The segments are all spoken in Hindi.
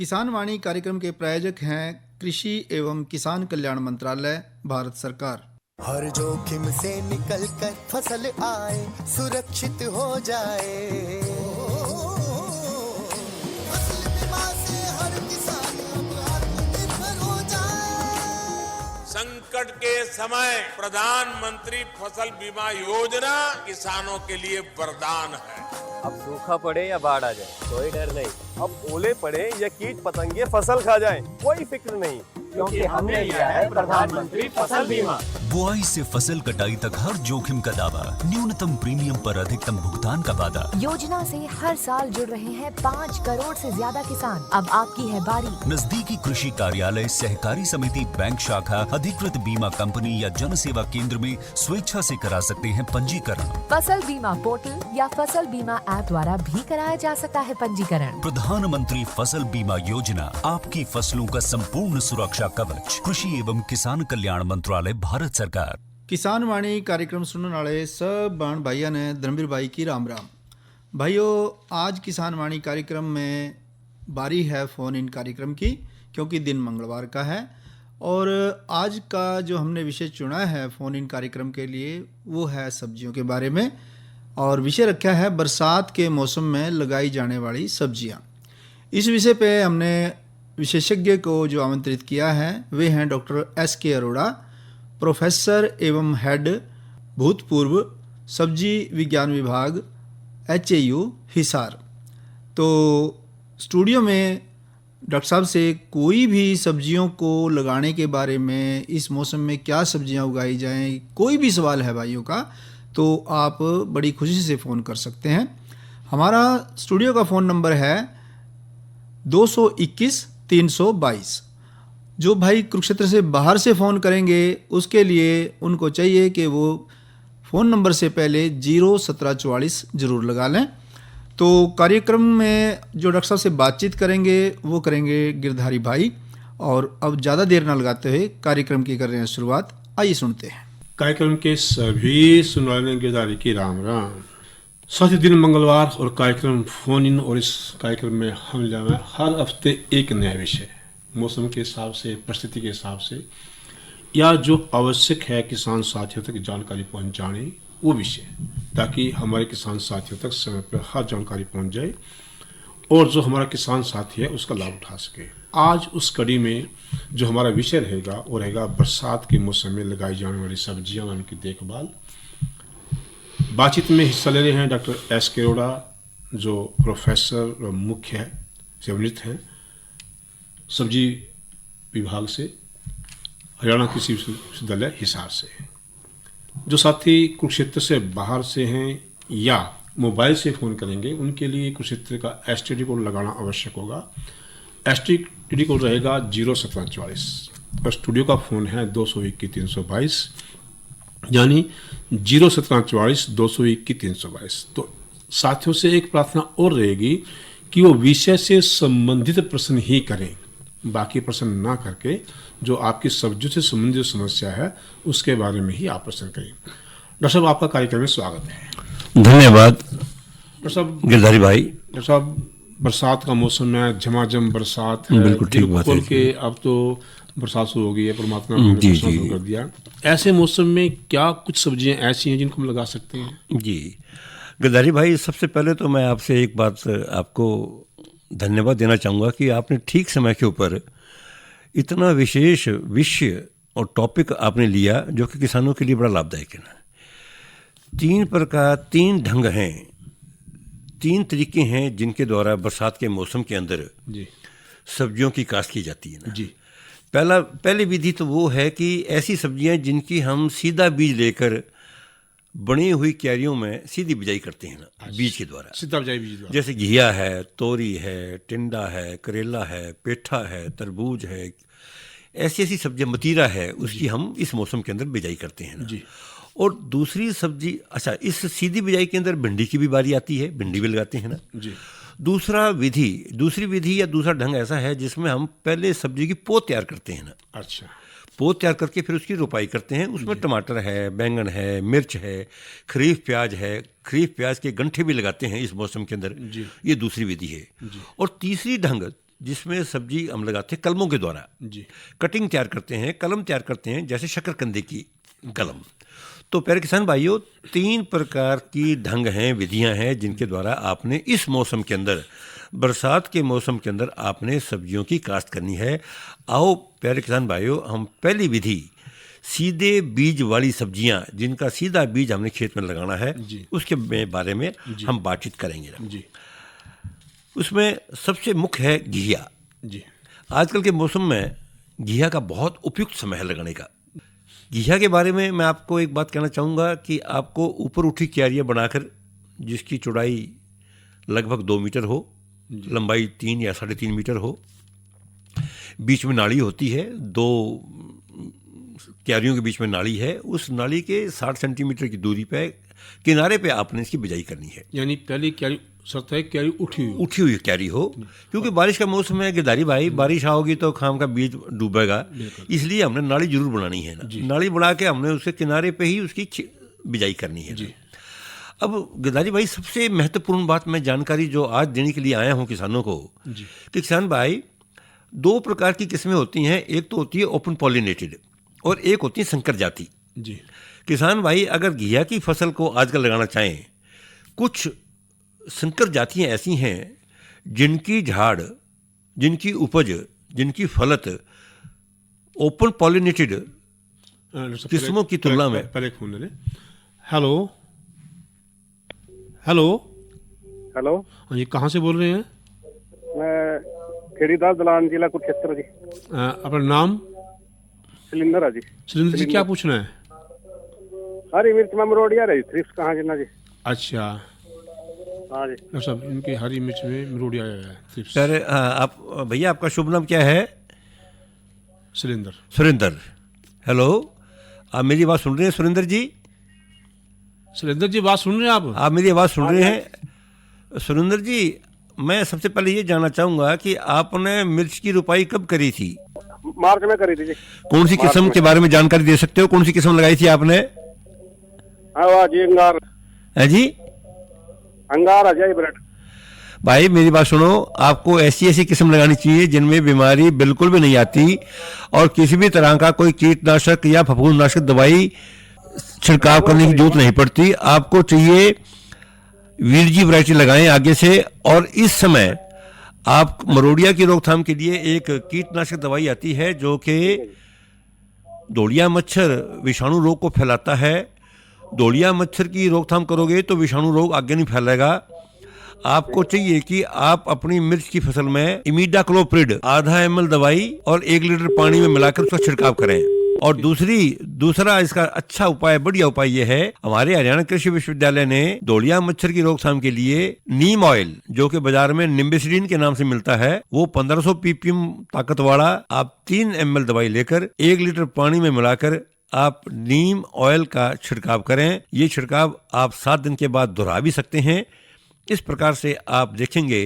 किसान वाणी कार्यक्रम के प्रायोजक हैं कृषि एवं किसान कल्याण मंत्रालय, भारत सरकार। हर जोखिम से निकल कर फसल आए, सुरक्षित हो जाए। फसल बीमा से हर किसान अब आत्मनिर्भर हो जाए। संकट के समय प्रधानमंत्री फसल बीमा योजना किसानों के लिए वरदान है। अब सूखा पड़े या बाढ़ आ जाए, कोई डर नहीं। अब ओले पड़े या कीट पतंगे फसल खा जाए, कोई फिक्र नहीं, क्योंकि हमने लिया है प्रधानमंत्री फसल बीमा। बुआई से फसल कटाई तक हर जोखिम का दावा, न्यूनतम प्रीमियम पर अधिकतम भुगतान का वादा। योजना से हर साल जुड़ रहे हैं 5 करोड़ से ज्यादा किसान। अब आपकी है बारी। नजदीकी कृषि कार्यालय, सहकारी समिति, बैंक शाखा, अधिकृत बीमा कंपनी या जन सेवा केंद्र में स्वेच्छा से करा सकते हैं पंजीकरण। फसल बीमा पोर्टल या फसल बीमा ऐप द्वारा भी कराया जा सकता है पंजीकरण। प्रधानमंत्री फसल बीमा योजना, आपकी फसलों का संपूर्ण सुरक्षा कवच। कृषि एवं किसान कल्याण मंत्रालय, भारत सरकार। किसान वाणी कार्यक्रम सुनने वाले सब बाण भाइयों ने धर्मवीर भाई की राम राम। भाइयों, आज किसान वाणी कार्यक्रम में बारी है फ़ोन इन कार्यक्रम की, क्योंकि दिन मंगलवार का है। और आज का जो हमने विषय चुना है फ़ोन इन कार्यक्रम के लिए वो है सब्जियों के बारे में, और विषय रखा है बरसात के मौसम में लगाई जाने वाली सब्जियां। इस विषय पे हमने विशेषज्ञ को जो आमंत्रित किया है वे हैं डॉक्टर S.K. अरोड़ा, प्रोफेसर एवं हेड भूतपूर्व सब्जी विज्ञान विभाग HAU हिसार। तो स्टूडियो में डॉक्टर साहब से कोई भी सब्जियों को लगाने के बारे में, इस मौसम में क्या सब्जियां उगाई जाएं, कोई भी सवाल है भाइयों का, तो आप बड़ी खुशी से फ़ोन कर सकते हैं। हमारा स्टूडियो का फ़ोन नंबर है 221 322। जो भाई कुरुक्षेत्र से बाहर से फ़ोन करेंगे उसके लिए उनको चाहिए कि वो फ़ोन नंबर से पहले 01744 ज़रूर लगा लें। तो कार्यक्रम में जो डॉक्टर साहब से बातचीत करेंगे वो करेंगे गिरधारी भाई। और अब ज़्यादा देर ना लगाते हुए कार्यक्रम की कर रहे हैं शुरुआत। आइए सुनते हैं। कार्यक्रम के सभी सुनने वाले गिरधारी की राम राम। साथ दिन मंगलवार और कार्यक्रम फोन इन, और इस कार्यक्रम में हम जाए हर हफ्ते एक नया विषय, मौसम के हिसाब से, परिस्थिति के हिसाब से, या जो आवश्यक है किसान साथियों तक जानकारी पहुंचाने वो विषय, ताकि हमारे किसान साथियों तक समय पर हर जानकारी पहुंच जाए और जो हमारा किसान साथी है उसका लाभ उठा सके। आज उस कड़ी में जो हमारा विषय रहेगा वो रहेगा बरसात के मौसम में लगाई जाने वाली सब्जियां, उनकी देखभाल। बातचीत में हिस्सा ले रहे हैं डॉक्टर S.K. अरोड़ा, जो प्रोफेसर और मुख्य सेवानिवृत्त हैं सब्जी विभाग से, हरियाणा कृषि विश्वविद्यालय हिसार से। जो साथी कुरुक्षेत्र से बाहर से हैं या मोबाइल से फ़ोन करेंगे उनके लिए कुरुक्षेत्र का STD कोड लगाना आवश्यक होगा। STD कोड रहेगा 01744 और स्टूडियो का फ़ोन है 221 322, यानी 01744 221 322। तो साथियों से एक प्रार्थना और रहेगी कि वो विषय से संबंधित प्रश्न ही करें, बाकी प्रश्न ना करके जो आपकी सब्जियों से संबंधित समस्या है उसके बारे में ही आप प्रश्न करें। डॉक्टर साहब, आपका कार्यक्रम में स्वागत है। धन्यवाद डॉक्टर साहब। गिरधारी भाई, डॉक्टर साहब, बरसात का मौसम है, झमाझम बरसात है, बिल्कुल ठीक बात है के अब तो बरसात शुरू हो गई है, परमात्मा ने बरसात शुरू कर दिया। ऐसे मौसम में क्या कुछ सब्जियां ऐसी हैं जिनको हम लगा सकते हैं? जी गिरधारी भाई, सबसे पहले तो मैं आपसे एक बात आपको धन्यवाद देना चाहूँगा कि आपने ठीक समय के ऊपर इतना विशेष विषय और टॉपिक आपने लिया जो कि किसानों के लिए बड़ा लाभदायक है ना। 3 ढंग हैं, 3 तरीके हैं जिनके द्वारा बरसात के मौसम के अंदर जी सब्जियों की काश्त की जाती है ना। जी, पहली विधि तो वो है कि ऐसी सब्जियां जिनकी हम सीधा बीज लेकर बनी हुई क्यारियों में सीधी बिजाई करते हैं ना, बीज के द्वारा, सीधा बिजाई बीज द्वारा। जैसे घिया है, तोरी है, टिंडा है, करेला है, पेठा है, तरबूज है, ऐसी सब्जियां, मतीरा है, उसकी हम इस मौसम के अंदर बिजाई करते हैं ना। जी। और दूसरी सब्जी, अच्छा, इस सीधी बिजाई के अंदर भिंडी की भी बारी आती है, भिंडी भी लगाते हैं ना जी। दूसरी विधि या दूसरा ढंग ऐसा है जिसमें हम पहले सब्जी की पोत तैयार करते हैं ना। अच्छा। पोत तैयार करके फिर उसकी रोपाई करते हैं। उसमें टमाटर है, बैंगन है, मिर्च है, खरीफ प्याज है, खरीफ प्याज के गंठे भी लगाते हैं इस मौसम के अंदर। ये दूसरी विधि है। और तीसरी ढंग जिसमें सब्जी हम लगाते हैं कलमों के द्वारा। जी कटिंग तैयार करते हैं, कलम तैयार करते हैं, जैसे शकरकंदे की कलम। तो प्यारे किसान भाइयों, 3 प्रकार की ढंग हैं, विधियां हैं, जिनके द्वारा आपने इस मौसम के अंदर, बरसात के मौसम के अंदर आपने सब्जियों की काश्त करनी है। आओ प्यारे किसान भाइयों, हम पहली विधि सीधे बीज वाली सब्जियां, जिनका सीधा बीज हमने खेत में लगाना है, उसके बारे में हम बातचीत करेंगे। जी उसमें सबसे मुख्य है घिया। जी आजकल के मौसम में घिया का बहुत उपयुक्त समय है लगाने का। घिया के बारे में मैं आपको एक बात कहना चाहूँगा कि आपको ऊपर उठी क्यारियाँ बनाकर, जिसकी चौड़ाई लगभग 2 मीटर हो, लंबाई 3 या 3.5 मीटर हो, बीच में नाली होती है, 2 क्यारियों के बीच में नाली है, उस नाली के 60 सेंटीमीटर की दूरी पे किनारे पे आपने इसकी बिजाई करनी है। यानी पहली क्यारी शर्त है क्यारी उठी हुई क्यारी हो, क्योंकि बारिश का मौसम है गिरधारी भाई, बारिश आओगी तो खाम का बीज डूबेगा, इसलिए हमने नाली जरूर बनानी है ना। नाली बना के हमने उसके किनारे पे ही उसकी बिजाई करनी है। अब गिरधारी भाई, सबसे महत्वपूर्ण बात मैं जानकारी जो आज देने के लिए आया हूँ किसानों को, कि किसान भाई 2 प्रकार की किस्में होती हैं। एक तो होती है ओपन पॉलिनेटेड और एक होती है संकर जाति। जी किसान भाई अगर घिया की फसल को आजकल लगाना चाहें, कुछ संकर जातियां ऐसी हैं जिनकी झाड़, जिनकी उपज, जिनकी फलत ओपन पॉलिनेटेड किस्मों की तुलना में। पहले फोन ले। हेलो हेलो हेलो, हाँ जी, कहाँ से बोल रहे हैं? मैं खेड़ीदास दलान जिला कुरुक्षेत्र जी। अपना नाम? सिलिंडर है जी। सिलिंडर जी, क्या पूछना है? हरी मिर्च में मरोड़िया रही थ्रिप्स कहाँ जना जी? अच्छा, हाँ जी। डॉक्टर साहब, इनके हरी मिर्च में मरोड़िया आया है, थ्रिप्स। सर आप भैया, आपका शुभ नाम क्या है? सुरेंद्र। सुरेंद्र, हेलो, आप मेरी बात सुन रहे हैं सुरेंद्र जी? सुरेंद्र जी, बात सुन रहे हैं आप मेरी आवाज़ सुन रहे हैं? सुरेंद्र जी, मैं सबसे पहले ये जानना चाहूँगा कि आपने मिर्च की रुपाई कब करी थी? मार्च में करी थी जी। कौन सी किस्म के बारे में जानकारी दे सकते हो? कौन सी किस्म लगाई थी आपने? हाँ जी, अंगार है जी, अंगार है जी ब्रेड। भाई मेरी बात सुनो, आपको ऐसी ऐसी किस्म लगानी चाहिए जिनमें बीमारी बिल्कुल भी नहीं आती और किसी भी तरह का कोई कीटनाशक या फफूंदनाशक दवाई छिड़काव करने की जरूरत नहीं पड़ती। आपको चाहिए वीरजी वैरायटी लगाएं आगे से। और इस समय आप मरोड़िया की रोकथाम के लिए एक कीटनाशक दवाई आती है जो कि धोलिया मच्छर विषाणु रोग को फैलाता है। धोलिया मच्छर की रोकथाम करोगे तो विषाणु रोग आगे नहीं फैलेगा। आपको चाहिए कि आप अपनी मिर्च की फसल में इमिडाक्लोप्रिड आधा ml दवाई और 1 लीटर पानी में मिलाकर उसका छिड़काव करें। और दूसरा इसका अच्छा उपाय, बढ़िया उपाय यह है, हमारे हरियाणा कृषि विश्वविद्यालय ने धोलिया मच्छर की रोकथाम के लिए नीम ऑयल, जो कि बाजार में निम्बेसिडिन के नाम से मिलता है, वो 1500 ppm ताकत वाला आप 3 ml दवाई लेकर 1 लीटर पानी में मिलाकर आप नीम ऑयल का छिड़काव करें। ये छिड़काव आप 7 दिन के बाद दोहरा भी सकते हैं। इस प्रकार से आप देखेंगे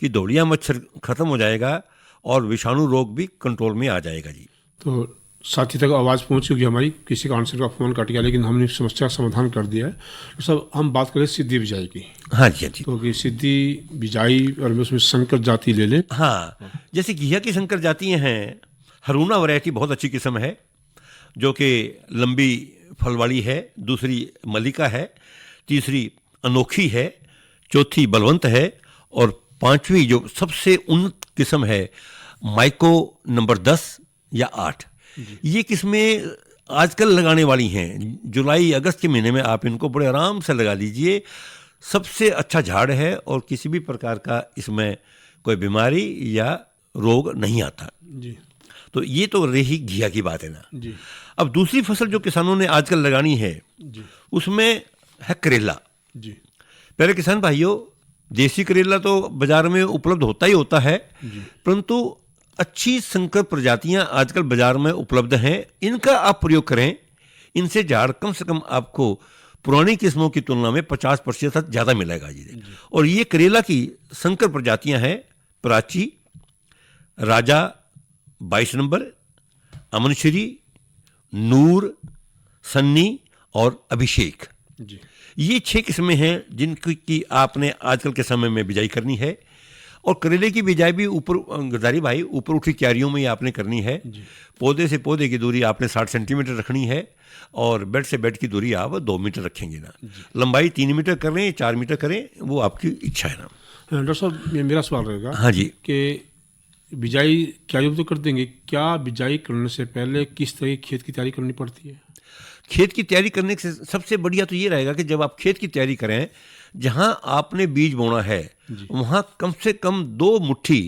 कि धोलिया मच्छर खत्म हो जाएगा और विषाणु रोग भी कंट्रोल में आ जाएगा जी। तो साथी तक आवाज़ पहुंच चुकी हमारी, किसी कारणवश का फ़ोन कट गया, लेकिन हमने समस्या का समाधान कर दिया है। तो सब हम बात करें सीधी बिजाई की। हाँ जी, हाँ जी। तो कि सीधी बिजाई और उसमें संकर जाति ले लें। हाँ, जैसे घिया की संकर जातियाँ हैं, हरूना वैरायटी बहुत अच्छी किस्म है जो कि लंबी फल वाली है, दूसरी मल्लिका है, तीसरी अनोखी है, चौथी बलवंत है और 5वीं जो सबसे उन्नत किस्म है माइको नंबर 10 या 8। ये किस्में आजकल लगाने वाली हैं। जुलाई अगस्त के महीने में आप इनको बड़े आराम से लगा लीजिए। सबसे अच्छा झाड़ है और किसी भी प्रकार का इसमें कोई बीमारी या रोग नहीं आता जी। तो ये तो रही घिया की बात है ना जी। अब दूसरी फसल जो किसानों ने आजकल लगानी है जी। उसमें है करेला जी। पहले किसान भाइयों, देसी करेला तो बाजार में उपलब्ध होता ही होता है, परंतु अच्छी संकर प्रजातियां आजकल बाजार में उपलब्ध हैं। इनका आप प्रयोग करें, इनसे झाड़ कम से कम आपको पुरानी किस्मों की तुलना में 50% ज़्यादा मिलेगा जी। और ये करेला की संकर प्रजातियां हैं प्राची, राजा 22 नंबर, अमनश्री, नूर, सन्नी और अभिषेक। जी। ये 6 किस्में हैं जिनकी आपने आजकल के समय में बिजाई करनी है। और करेले की बिजाई भी ऊपर, गिरधारी भाई, ऊपर उठी क्यारियों में ही आपने करनी है। पौधे से पौधे की दूरी आपने 60 सेंटीमीटर रखनी है और बेड से बेड की दूरी आप 2 मीटर रखेंगे ना। लंबाई 3 मीटर करें, 4 मीटर करें, वो आपकी इच्छा है ना। डॉक्टर साहब, मेरा सवाल रहेगा। हाँ जी। कि बिजाई क्यारियों तो कर देंगे, क्या बिजाई करने से पहले किस तरह की खेत की तैयारी करनी पड़ती है? खेत की तैयारी करने से सबसे बढ़िया तो ये रहेगा कि जब आप खेत की तैयारी करें, जहां आपने बीज बोना है वहां कम से कम 2 मुट्ठी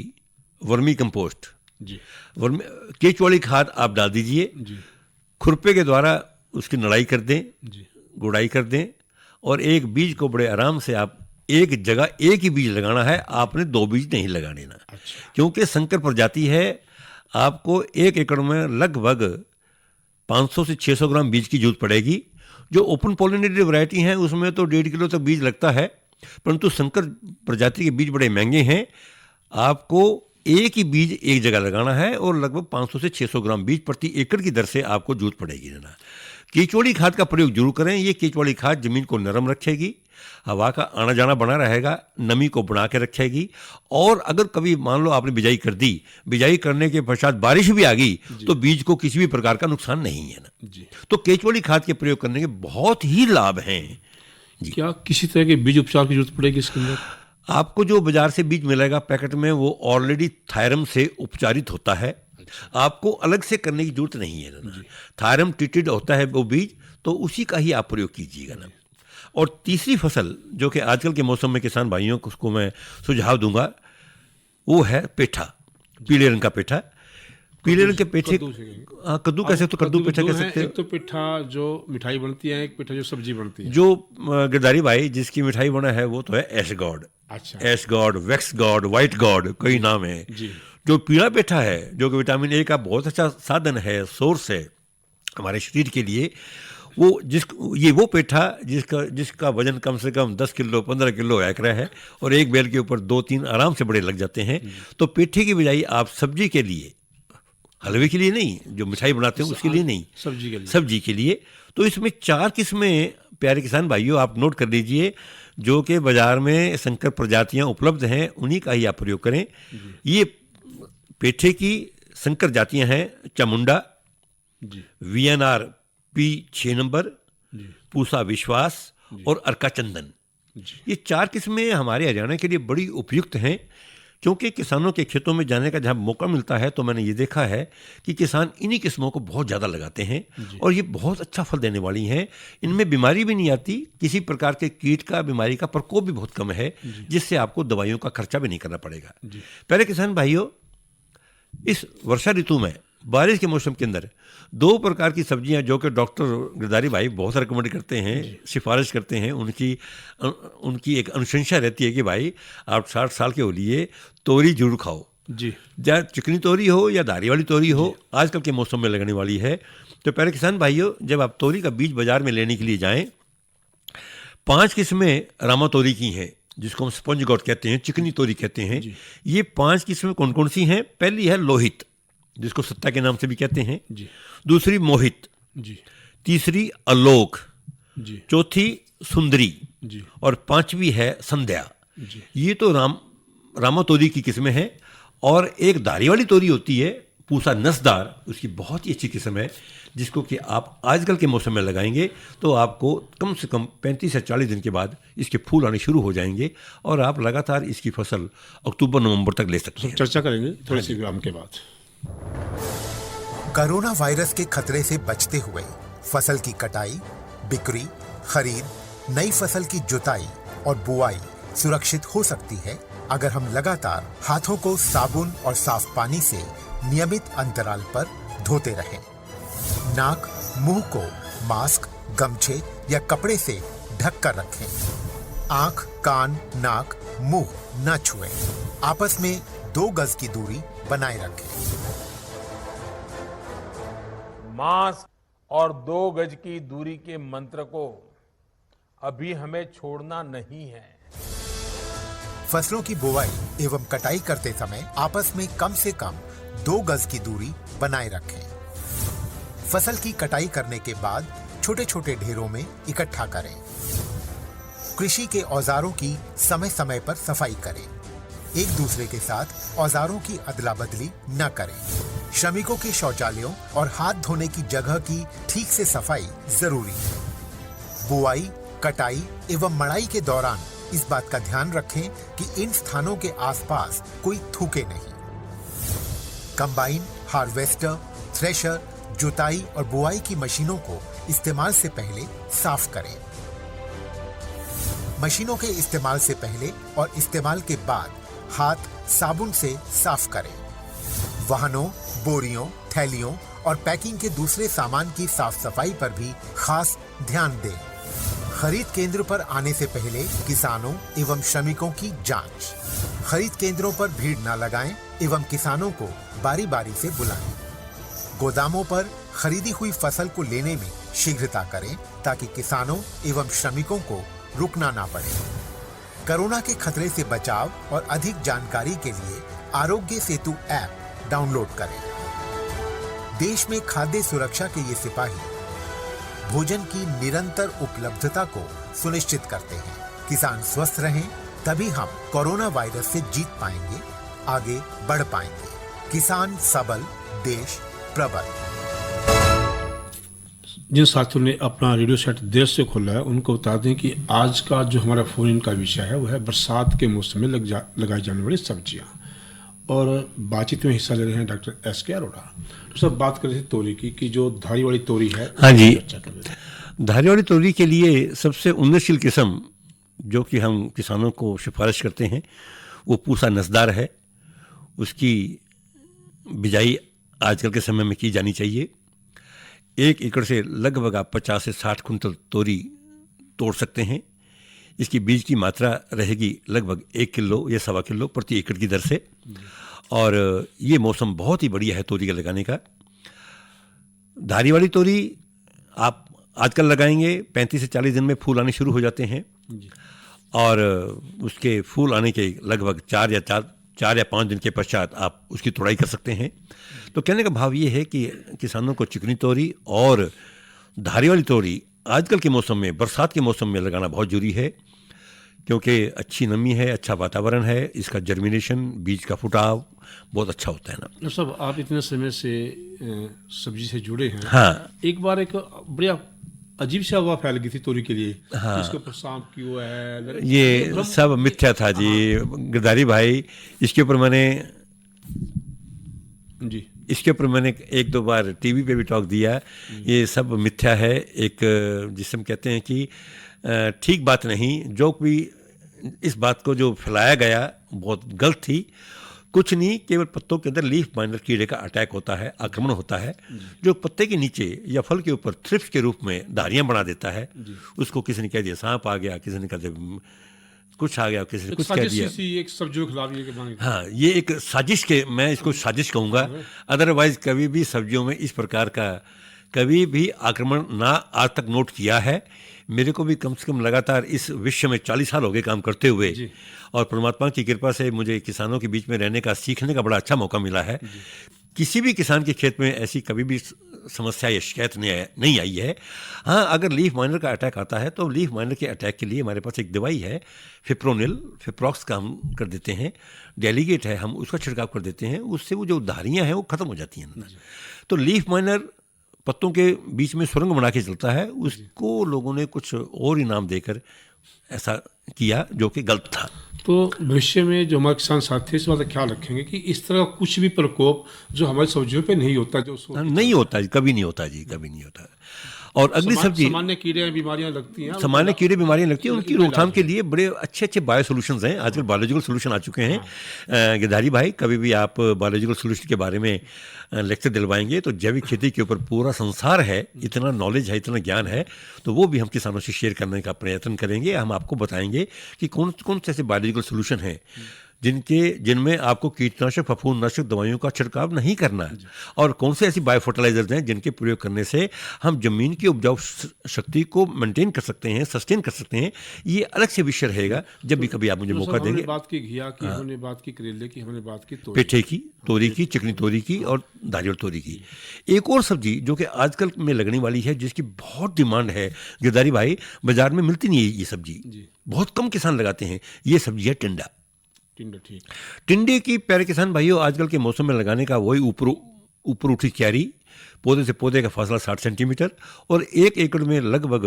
वर्मी कंपोस्ट, केचुआली खाद आप डाल दीजिए। खुरपे के द्वारा उसकी नड़ाई कर दें, गुड़ाई कर दें, और एक बीज को बड़े आराम से आप एक जगह एक ही बीज लगाना है, आपने 2 बीज नहीं लगाने ना। क्योंकि संकर प्रजाति है, आपको 1 एकड़ में लगभग 500 से 600 ग्राम बीज की जरूरत पड़ेगी। जो ओपन पॉलिनेटेड वैरायटी हैं उसमें तो 1.5 किलो तक बीज लगता है, परंतु संकर प्रजाति के बीज बड़े महंगे हैं। आपको एक ही बीज एक जगह लगाना है और लगभग 500 से 600 ग्राम बीज प्रति एकड़ की दर से आपको जरूरत पड़ेगी ना। केचुआली खाद का प्रयोग जरूर करें। ये केचुआली खाद जमीन को नरम रखेगी, हवा का आना जाना बना रहेगा, नमी को बना के रखेगी। और अगर कभी मान लो आपने बिजाई कर दी, बिजाई करने के पश्चात बारिश भी आ गई तो बीज को किसी भी प्रकार का नुकसान नहीं है ना। तो केचुआली खाद के प्रयोग करने के बहुत ही लाभ हैं। क्या किसी तरह के बीज उपचार की जरूरत पड़ेगी इसके अंदर? आपको जो बाजार से बीज मिलेगा पैकेट में, वो ऑलरेडी थायरम से उपचारित होता है। आपको अलग से करने की जरूरत नहीं है ना। थायरम ट्रीटेड होता है वो बीज, तो उसी का ही आप प्रयोग कीजिएगा ना। और तीसरी फसल जो कि आजकल के मौसम में किसान भाइयों को उसको मैं सुझाव दूंगा, वो है पेठा, पीले रंग का पेठा। पीले रंग के पेठे, कद्दू कैसे, तो कद्दू पेठा कह सकते हैं। एक तो पेठा जो मिठाई बनती है, एक पेठा जो सब्जी बनती है। जो गिरधारी भाई जिसकी मिठाई बना है वो तो है एश गॉड। अच्छा। Ash gourd, wax gourd, white gourd, कई नाम है। जो पीला पेठा है, जो कि विटामिन ए का बहुत अच्छा साधन है, सोर्स है हमारे शरीर के लिए, वो पेठा जिसका वजन कम से कम 10 किलो 15 किलो एकरा है, और एक बेल के ऊपर 2-3 आराम से बड़े लग जाते हैं। तो पेठे की बजाय आप सब्जी के लिए, हलवे के लिए नहीं, जो मिठाई बनाते हैं उसके लिए नहीं, सब्जी के लिए, तो इसमें 4 किस्में प्यारे किसान भाइयों आप नोट कर लीजिए, जो कि बाजार में संकर प्रजातियां उपलब्ध हैं, उन्हीं का ही आप प्रयोग करें। ये पेठे की संकर जातियां हैं Chamunda, VNR P6 number, Pusa विश्वास और अर्का चंदन। ये 4 किस्में हमारे हरियाणा के लिए बड़ी उपयुक्त हैं, क्योंकि किसानों के खेतों में जाने का जहाँ मौका मिलता है तो मैंने ये देखा है कि किसान इन्हीं किस्मों को बहुत ज़्यादा लगाते हैं और ये बहुत अच्छा फल देने वाली हैं। इनमें बीमारी भी नहीं आती, किसी प्रकार के कीट का, बीमारी का प्रकोप भी बहुत कम है, जिससे आपको दवाइयों का खर्चा भी नहीं करना पड़ेगा। पहले किसान भाइयों, इस वर्षा ऋतु में, बारिश के मौसम के अंदर 2 प्रकार की सब्जियां जो कि डॉक्टर गिरधारी भाई बहुत रिकमेंड करते हैं, सिफारिश करते हैं, उनकी एक अनुशंसा रहती है कि भाई आप 60 साल के हो लिए तोरी जरूर खाओ जी, या चिकनी तोरी हो या धारी वाली तोरी हो, आजकल के मौसम में लगने वाली है। तो पहले किसान भाइयों, जब आप तोरी का बीज बाजार में लेने के लिए जाएं, 5 किस्में रामा तोरी की हैं, जिसको हम स्पंज गॉड कहते हैं, चिकनी तोरी कहते हैं। ये 5 किस्में कौन कौन सी हैं? पहली है लोहित, जिसको सत्ता के नाम से भी कहते हैं जी। दूसरी मोहित जी। तीसरी अलोक जी। चौथी सुंदरी जी। और 5वीं है संध्या जी। ये तो रामा तोरी की किस्में हैं। और एक धारी वाली तोरी होती है, पूसा नसदार, उसकी बहुत ही अच्छी किस्म है, जिसको कि आप आजकल के मौसम में लगाएंगे तो आपको कम से कम 35 से 40 दिन के बाद इसके फूल आने शुरू हो जाएंगे और आप लगातार इसकी फसल अक्टूबर-नवंबर तक ले सकते हैं। चर्चा करेंगे थोड़ी सी विराम के बाद। कोरोना वायरस के खतरे से बचते हुए फसल की कटाई, बिक्री, खरीद, नई फसल की जुताई और बुआई सुरक्षित हो सकती है अगर हम लगातार हाथों को साबुन और साफ पानी से नियमित अंतराल पर धोते रहें। नाक, मुंह को मास्क, गमछे या कपड़े से ढक कर रखें। आंख, कान, नाक, मुंह न छुएं। आपस में 2 गज की दूरी बनाए रखें। मास्क और 2 गज की दूरी के मंत्र को अभी हमें छोड़ना नहीं है। फसलों की बुवाई एवं कटाई करते समय आपस में कम से कम 2 गज की दूरी बनाए रखें। फसल की कटाई करने के बाद छोटे छोटे ढेरों में इकट्ठा करें। कृषि के औजारों की समय समय पर सफाई करें। एक दूसरे के साथ औजारों की अदला बदली न करें। श्रमिकों के शौचालयों और हाथ धोने की जगह की ठीक से सफाई जरूरी है। बुआई, कटाई एवं मड़ाई के दौरान इस बात का ध्यान रखें कि इन स्थानों के आसपास कोई थूके नहीं। कंबाइन, हार्वेस्टर, थ्रेशर, जुताई और बुआई की मशीनों को इस्तेमाल से पहले साफ करें। मशीनों के इस्तेमाल से पहले और इस्तेमाल के बाद हाथ साबुन से साफ करें। वाहनों, बोरियों, थैलियों और पैकिंग के दूसरे सामान की साफ सफाई पर भी खास ध्यान दें। खरीद केंद्र पर आने से पहले किसानों एवं श्रमिकों की जांच। खरीद केंद्रों पर भीड़ न लगाएं एवं किसानों को बारी बारी से बुलाएं। गोदामों पर खरीदी हुई फसल को लेने में शीघ्रता करें ताकि किसानों एवं श्रमिकों को रुकना ना पड़े। कोरोना के खतरे से बचाव और अधिक जानकारी के लिए आरोग्य सेतु ऐप डाउनलोड करें। देश में खाद्य सुरक्षा के ये सिपाही भोजन की निरंतर उपलब्धता को सुनिश्चित करते हैं। किसान स्वस्थ रहें तभी हम कोरोना वायरस से जीत पाएंगे, आगे बढ़ पाएंगे। किसान सबल, देश प्रबल। जिन साथियों ने अपना रेडियो सेट देर से खोला है उनको बता दें कि आज का जो हमारा फोन इन का विषय है वह है बरसात के मौसम में लगाई जाने वाली सब्जियां। और बातचीत में हिस्सा ले रहे हैं डॉक्टर SK अरोड़ा। तो सब बात कर रहे थे तोरी की कि जो धारी वाली तोरी है। हाँ जी, धारी वाली तोरी के लिए सबसे उन्नतशील किस्म जो कि हम किसानों को सिफारिश करते हैं वो पूसा नसदार है। उसकी बिजाई आजकल के समय में की जानी चाहिए। 1 एकड़ से लगभग आप 50 से 60 कुंटल तोरी तोड़ सकते हैं। इसकी बीज की मात्रा रहेगी लगभग 1 किलो या 1.25 किलो प्रति एकड़ की दर से। और ये मौसम बहुत ही बढ़िया है तोरी का लगाने का। धारी वाली तोरी आप आजकल लगाएंगे 35 से 40 दिन में फूल आने शुरू हो जाते हैं। और उसके फूल आने के लगभग 4 या 5 दिन के पश्चात आप उसकी तोड़ाई कर सकते हैं। तो कहने का भाव ये है कि किसानों को चिकनी तोरी और धारी वाली तोरी आजकल के मौसम में, बरसात के मौसम में लगाना बहुत जरूरी है, क्योंकि अच्छी नमी है, अच्छा वातावरण है, इसका जर्मिनेशन, बीज का फुटाव बहुत अच्छा होता है ना। सब आप इतने समय से सब्जी से जुड़े हैं। हाँ, एक बार एक बढ़िया अजीब सी हवा फैल गई थी तोरी के लिए। हाँ, इसके ऊपर सांप की वो है, ये सब मिथ्या था जी। गिरधारी भाई, इसके ऊपर मैंने 1-2 बार टीवी पे भी टॉक दिया। ये सब मिथ्या है। एक जिसे हम कहते हैं कि ठीक बात नहीं, जो भी इस बात को जो फैलाया गया बहुत गलत थी। कुछ नहीं, केवल पत्तों के अंदर लीफ माइनर कीड़े का अटैक होता है, आक्रमण होता है, जो पत्ते के नीचे या फल के ऊपर थ्रिप्स के रूप में धारियां बना देता है। उसको किसी ने कह दिया सांप आ गया, किसी ने कह दिया कुछ आ गया, किसी ने कुछ कह दिया। एक सब्जियों के खिलाफ हाँ, ये एक साजिश के, मैं इसको साजिश कहूँगा। अदरवाइज कभी भी सब्जियों में इस प्रकार का कभी भी आक्रमण ना आज तक नोट किया है। मेरे को भी कम से कम लगातार इस विषय में 40 साल हो गए काम करते हुए, और परमात्मा की कृपा से मुझे किसानों के बीच में रहने का, सीखने का बड़ा अच्छा मौका मिला है। किसी भी किसान के खेत में ऐसी कभी भी समस्या या शिकायत नहीं आई है। हाँ, अगर लीफ माइनर का अटैक आता है तो लीफ माइनर के अटैक के लिए हमारे पास एक दवाई है, फिप्रोनिल, फिप्रॉक्स का हम कर देते हैं। डेलीगेट है, हम उसका छिड़काव कर देते हैं। उससे वो जो धारियाँ हैं वो ख़त्म हो जाती हैं। तो लीफ माइनर पत्तों के बीच में सुरंग बना के चलता है, उसको लोगों ने कुछ और ही नाम देकर ऐसा किया जो कि गलत था। तो भविष्य में जो हमारे किसान साथी इस बात का ख्याल रखेंगे कि इस तरह कुछ भी प्रकोप जो हमारी सब्जियों पे नहीं होता, जो नहीं होता जी, कभी नहीं होता जी, कभी नहीं होता। और अगली सब्जी, सामान्य कीड़े बीमारियां लगती हैं, सामान्य कीड़े बीमारियां लगती हैं, उनकी रोकथाम के लिए बड़े अच्छे बायो सोल्यूशंस हैं। आजकल बायोलॉजिकल सोल्यूशन आ चुके हैं। गिरधारी भाई, कभी भी आप बायोलॉजिकल सोल्यूशन के बारे में लेक्चर दिलवाएंगे तो जैविक खेती के ऊपर पूरा संसार है, इतना नॉलेज है, इतना ज्ञान है, तो वो भी हम किसानों से शेयर करने का प्रयत्न करेंगे। हम आपको बताएंगे कि कौन कौन से ऐसे बायोलॉजिकल सोल्यूशन हैं जिनमें आपको कीटनाशक, फफूंदनाशक दवाइयों का छिड़काव नहीं करना है, और कौन से ऐसी बायो फर्टिलाइजर्स हैं जिनके प्रयोग करने से हम जमीन की उपजाऊ शक्ति को मेंटेन कर सकते हैं, सस्टेन कर सकते हैं। ये अलग से विषय रहेगा जब भी कभी आप मुझे मौका देंगे। हमने बात की घिया की, हमने बात की करेले की, हमने बात की पेठे की, तोरी की, चिकनी तोरी की और दारियल तोरी की। एक और सब्जी जो कि आजकल में लगने वाली है, जिसकी बहुत डिमांड है गिरधारी भाई, बाजार में मिलती नहीं है ये सब्जी, बहुत कम किसान लगाते हैं, ये सब्जी है टिंडा। टिंडे ठीक। टिंडे की प्यारे किसान भाइयों आजकल के मौसम में लगाने का वही ऊपर उठी क्यारी, पौधे से पौधे का फासला 60 सेंटीमीटर और 1 एकड़ में लगभग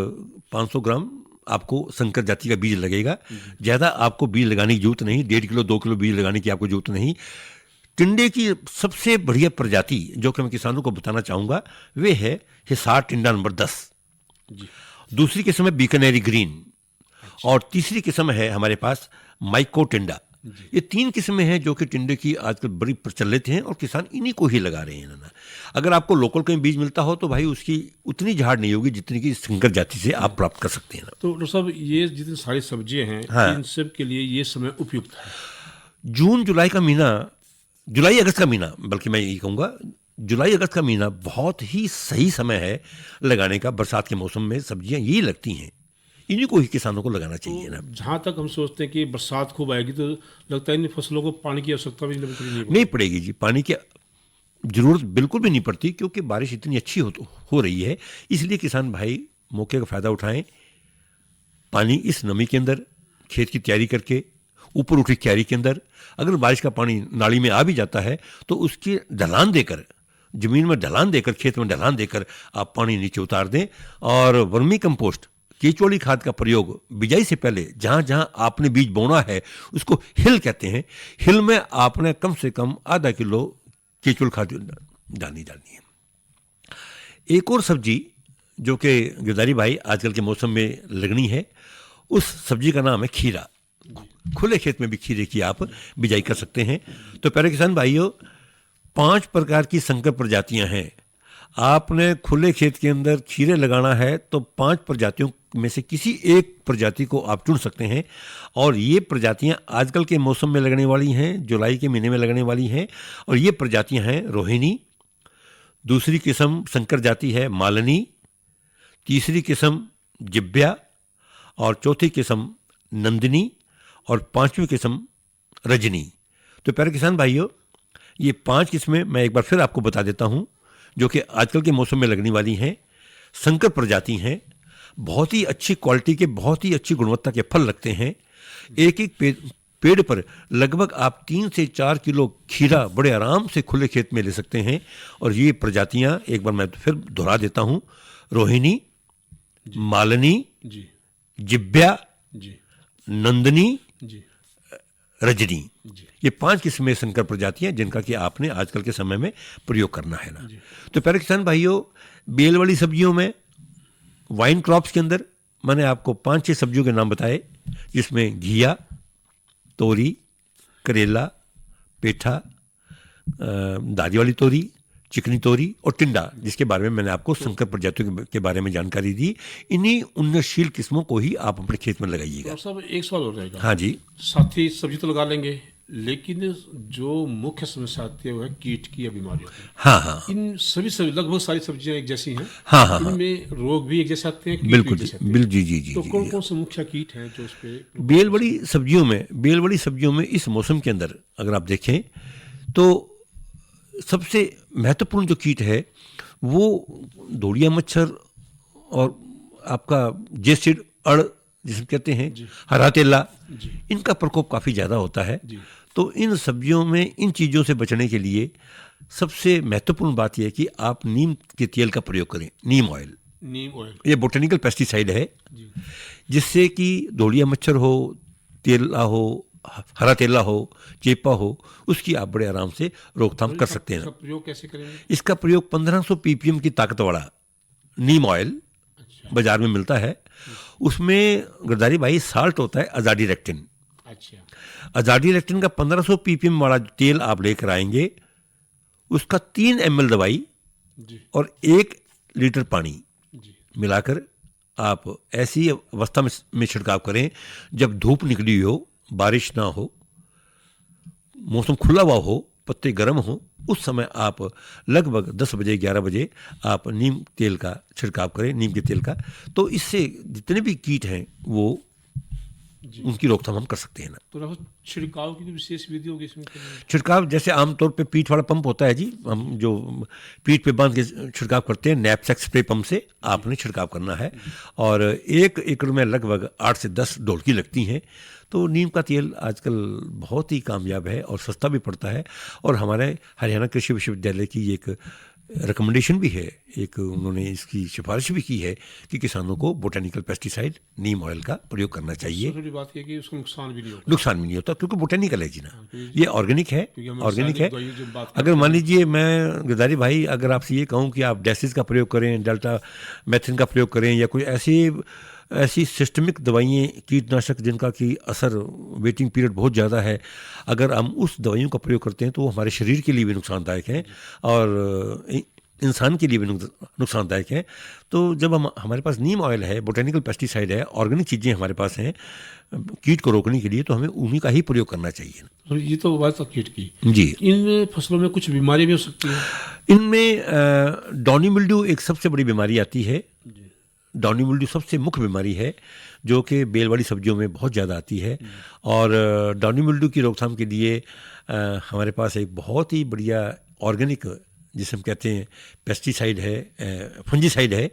500 ग्राम आपको संकर जाति का बीज लगेगा। ज़्यादा आपको बीज लगाने की जरूरत नहीं, 1.5 किलो 2 किलो बीज लगाने की आपको जरूरत नहीं। टिंडे की सबसे बढ़िया प्रजाति जो कि मैं किसानों को बताना चाहूँगा वे है हिसार टिंडा नंबर 10, दूसरी किस्म है बीकानेरी ग्रीन और तीसरी किस्म है हमारे पास माइको टिंडा। ये 3 किस्में हैं जो कि टिंडे की आजकल बड़ी प्रचलित हैं और किसान इन्हीं को ही लगा रहे हैं ना। अगर आपको लोकल कहीं बीज मिलता हो तो भाई उसकी उतनी झाड़ नहीं होगी जितनी कि संकर जाति से आप प्राप्त कर सकते हैं ना। तो डॉक्टर साहब ये जितनी सारी सब्जियां हैं हाँ। इन सब के लिए ये समय उपयुक्त है? जून जुलाई का महीना, जुलाई अगस्त का महीना, बल्कि मैं यही कहूँगा जुलाई अगस्त का महीना बहुत ही सही समय है लगाने का। बरसात के मौसम में सब्जियां यही लगती हैं, इन्हीं को ही किसानों को लगाना चाहिए ना। जहाँ तक हम सोचते हैं कि बरसात खूब आएगी तो लगता है इन फसलों को पानी की आवश्यकता भी नहीं पड़ेगी जी, पानी की जरूरत बिल्कुल भी नहीं पड़ती क्योंकि बारिश इतनी अच्छी हो रही है। इसलिए किसान भाई मौके का फ़ायदा उठाएं, पानी इस नमी के अंदर खेत की तैयारी करके ऊपर उठी क्यारी के अंदर अगर बारिश का पानी नाली में आ भी जाता है तो उसकी ढलान देकर, ज़मीन में ढलान देकर, खेत में ढलान देकर आप पानी नीचे उतार दें। और वर्मी कंपोस्ट, केचुआली खाद का प्रयोग बिजाई से पहले जहाँ जहाँ आपने बीज बोना है उसको हिल कहते हैं, हिल में आपने कम से कम आधा किलो केचुअल खाद डालनी है। एक और सब्जी जो कि गिरधारी भाई आजकल के मौसम में लगनी है, उस सब्जी का नाम है खीरा। खुले खेत में भी खीरे की आप बिजाई कर सकते हैं। तो प्यारे किसान भाइयों 5 प्रकार की संकर प्रजातियां हैं। आपने खुले खेत के अंदर खीरे लगाना है तो 5 प्रजातियों में से किसी एक प्रजाति को आप चुन सकते हैं और ये प्रजातियां आजकल के मौसम में लगने वाली हैं, जुलाई के महीने में लगने वाली हैं। और ये प्रजातियां हैं रोहिणी, दूसरी किस्म संकर जाति है मालनी, तीसरी किस्म जिब्या और चौथी किस्म नंदिनी और 5वीं किस्म रजनी। तो प्यारे किसान भाइयों ये 5 किस्में मैं एक बार फिर आपको बता देता हूं जो कि आजकल के मौसम में लगने वाली हैं, संकर प्रजाति हैं, बहुत ही अच्छी क्वालिटी के, बहुत ही अच्छी गुणवत्ता के फल लगते हैं। एक एक पेड़ पर लगभग आप 3 से 4 किलो खीरा बड़े आराम से खुले खेत में ले सकते हैं। और ये प्रजातियां एक बार मैं फिर दोहरा देता हूं, रोहिणी, मालनी, जिब्या, नंदनी, रजनी, ये 5 किस्में संकर प्रजातियां जिनका कि आपने आजकल के समय में प्रयोग करना है ना। तो प्यारे किसान भाइयों बेल वाली सब्जियों में वाइन क्रॉप्स के अंदर मैंने आपको 5-6 सब्जियों के नाम बताए जिसमें घिया, तोरी, करेला, पेठा, दादी वाली तोरी, चिकनी तोरी और टिंडा, जिसके बारे में मैंने आपको संकर प्रजातियों के बारे में जानकारी दी। इन्हीं उन्नतशील किस्मों को ही आप अपने खेत में लगाइएगा। सब एक सवाल हो जाएगा। हाँ जी, साथ ही सब्जी तो लगा लेंगे लेकिन जो मुख्य समस्या आती है वो है कीट की या बीमारियों की। हाँ। इन सभी लगभग सारी सब्जियां एक जैसी हैं। हाँ। इनमें रोग भी एक जैसे आते हैं, बिल्कुल जी। तो कौन कौन से मुख्य कीट हैं जो उस पे? बेल बड़ी सब्जियों में इस मौसम के अंदर अगर आप देखें तो सबसे महत्वपूर्ण जो कीट है वो धोड़िया मच्छर और आपका जेसिड अड़ जिसे कहते हैं, हरा तेला, इनका प्रकोप काफ़ी ज़्यादा होता है। तो इन सब्जियों में इन चीज़ों से बचने के लिए सबसे महत्वपूर्ण बात यह है कि आप नीम के तेल का प्रयोग करें। नीम ऑयल ये बोटेनिकल पेस्टिसाइड है जिससे कि धोड़िया मच्छर हो, तेला हो, हरा तेला हो, चेपा हो, उसकी आप बड़े आराम से रोकथाम कर सकते हैं। प्रयोग कैसे करेंगे? इसका प्रयोग 1500 ppm की ताकत वाला नीम ऑयल बाजार में मिलता है। उसमें गिरधारी भाई साल्ट होता है अजाडिरेक्टिन। अजाडिरेक्टिन का 1500 ppm वाला तेल आप लेकर आएंगे, उसका 3 ml दवाई और 1 लीटर पानी मिलाकर आप ऐसी अवस्था में छिड़काव करें जब धूप निकली हो, बारिश ना हो, मौसम खुला हुआ हो, पत्ते गर्म हो, उस समय आप लगभग 10 बजे 11 बजे आप नीम तेल का छिड़काव करें, नीम के तेल का। तो इससे जितने भी कीट हैं वो उनकी रोकथाम हम कर सकते हैं ना। तो छिड़काव की विशेष विधि होगी इसमें? छिड़काव जैसे आमतौर पे पीठ वाला पंप होता है जी, हम जो पीठ पे बांध के छिड़काव करते हैं, नैपसैक स्प्रे पंप से आपने छिड़काव करना है। और 1 एकड़ में लगभग 8 से 10 ढोलकी लगती हैं। तो नीम का तेल आजकल बहुत ही कामयाब है और सस्ता भी पड़ता है। और हमारे हरियाणा कृषि विश्वविद्यालय की एक रिकमेंडेशन भी है, एक उन्होंने इसकी सिफारिश भी की है कि किसानों को बोटेनिकल पेस्टिसाइड नीम ऑयल का प्रयोग करना चाहिए। सबसे बड़ी बात यह कि उसको नुकसान भी नहीं होता। नुकसान भी नहीं होता क्योंकि बोटेनिकल है जी ना, ये ऑर्गेनिक है, ऑर्गेनिक है। दवाइयों जब बात अगर मान लीजिए मैं गिरधारी भाई अगर आपसे ये कहूँ कि आप डेसिस का प्रयोग करें, डेल्टा मैथिन का प्रयोग करें, या कोई ऐसी सिस्टमिक दवाइयाँ कीटनाशक जिनका कि असर वेटिंग पीरियड बहुत ज़्यादा है, अगर हम उस दवाइयों का प्रयोग करते हैं तो वो हमारे शरीर के लिए भी नुकसानदायक है और इंसान के लिए भी नुकसानदायक है। तो जब हमारे पास नीम ऑयल है, बोटेनिकल पेस्टिसाइड है, ऑर्गेनिक चीज़ें हमारे पास हैं कीट को रोकने के लिए, तो हमें उन्हीं का ही प्रयोग करना चाहिए। और ये तो बात कीट की जी। इन फसलों में कुछ बीमारी भी हो सकती है। इनमें डॉनी मिल्ड्यू एक सबसे बड़ी बीमारी आती है। डॉनी मिल्ड्यू सबसे मुख्य बीमारी है जो कि बेल वाली सब्जियों में बहुत ज़्यादा आती है। और डॉनी मिल्ड्यू की रोकथाम के लिए हमारे पास एक बहुत ही बढ़िया ऑर्गेनिक जिसे हम कहते हैं पेस्टिसाइड है, फंजीसाइड है,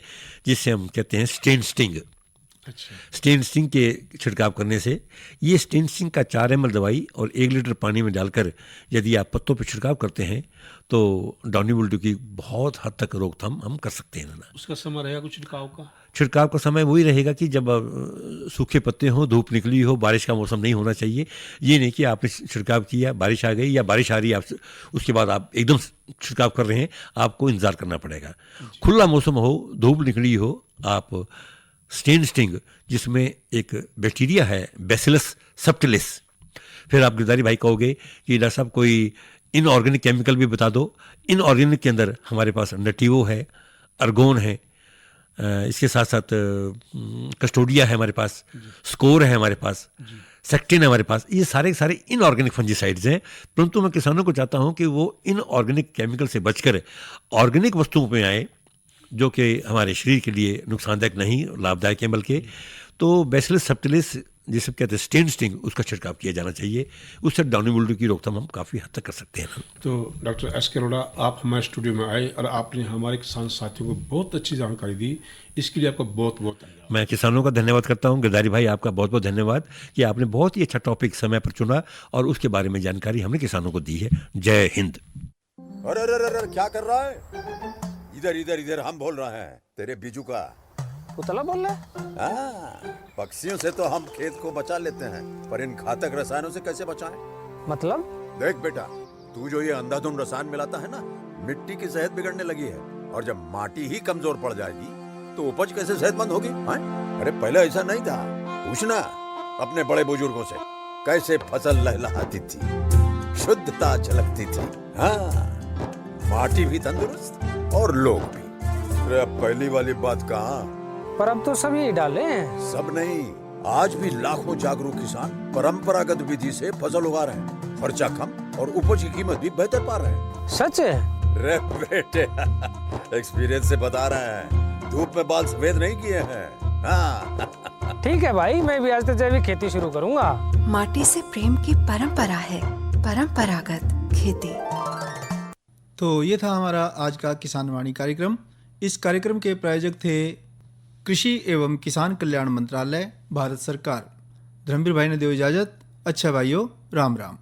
जिसे हम कहते हैं स्टेन स्टिंग। स्टेन स्टिंग के छिड़काव करने से, ये स्टेन स्टिंग का 4 ml दवाई और 1 लीटर पानी में डालकर यदि आप पत्तों पर छिड़काव करते हैं तो डॉनी मिल्ड्यू की बहुत हद तक रोकथाम हम कर सकते हैं ना। उसका समय रहेगा कुछ छिड़काव का? छिड़काव का समय वही रहेगा कि जब सूखे पत्ते हों, धूप निकली हो, बारिश का मौसम नहीं होना चाहिए। ये नहीं कि आपने छिड़काव किया, बारिश आ गई या बारिश आ रही है, आप उसके बाद आप एकदम छिड़काव कर रहे हैं, आपको इंतज़ार करना पड़ेगा। खुला मौसम हो, धूप निकली हो, आप स्टेन स्टिंग जिसमें एक बैक्टीरिया है बैसिलस सबटिलिस, फिर आप गिरधारी भाई कहोगे कि डॉक्टर साहब कोई इनऑर्गेनिक केमिकल भी बता दो। इनऑर्गेनिक के अंदर हमारे पास नटिवो है, अर्गोन है, इसके साथ साथ कस्टोडिया है हमारे पास, स्कोर है हमारे पास, सेक्टिन है हमारे पास। ये सारे के सारे इनऑर्गेनिक फंजीसाइड्स हैं। परंतु मैं किसानों को चाहता हूँ कि वो इनऑर्गेनिक केमिकल से बचकर ऑर्गेनिक वस्तुओं में आए जो कि हमारे शरीर के लिए नुकसानदायक नहीं, लाभदायक है बल्कि। तो बैसिलस सबटिलिस जिसे कहते हैं स्टेन स्टिंग, उसका छिड़काव किया जाना चाहिए। उससे डॉनी मिल्ड्यू की रोकथाम हम काफ़ी हद तक कर सकते हैं। तो डॉक्टर एस के अरोड़ा, आप हमारे स्टूडियो में आए और आपने हमारे किसान साथियों को बहुत अच्छी जानकारी दी, इसके लिए आपका बहुत बहुत धन्यवाद। मैं किसानों का धन्यवाद करता हूं। गिरधारी भाई आपका बहुत बहुत धन्यवाद कि आपने बहुत ही अच्छा टॉपिक समय पर चुना और उसके बारे में जानकारी हमने किसानों को दी है। जय हिंद। अरे अरे अरे क्या कर रहा है? इधर इधर इधर हम बोल रहे हैं तेरे बीजू का। पुतला बोल रहा है? पक्षियों से तो हम खेत को बचा लेते हैं, पर इन घातक रसायनों से कैसे बचाएं? मतलब? देख बेटा, तू जो ये अंधाधुंध रसायन मिलाता है ना, मिट्टी की सेहत बिगड़ने लगी है। और जब माटी ही कमजोर पड़ जाएगी तो उपज कैसे सेहतमंद होगी? अरे पहले ऐसा नहीं था। पूछना अपने बड़े बुजुर्गों से, कैसे फसल लहलहाती थी, शुद्धता झलकती थी। हाँ, माटी भी तंदुरुस्त और लोग भी। अरे अब पहली वाली बात कहाँ? पर अब तो सभी डाले हैं। सब नहीं, आज भी लाखों जागरूक किसान परंपरागत विधि से फसल उगा रहे हैं। खर्चा कम और उपज की कीमत भी बेहतर पा रहे हैं। सच है? रे बेटे, एक्सपीरियंस से बता रहे हैं, धूप में बाल सफेद नहीं किए हैं। हाँ। ठीक है भाई, मैं भी आज से जैविक खेती शुरू करूंगा। माटी से प्रेम की परंपरा है, परंपरागत खेती। तो ये था हमारा आज का किसान वाणी कार्यक्रम। इस कार्यक्रम के प्रायोजक थे कृषि एवं किसान कल्याण मंत्रालय, भारत सरकार। धर्मवीर भाई ने दो इजाज़त। अच्छा भाइयों, राम राम।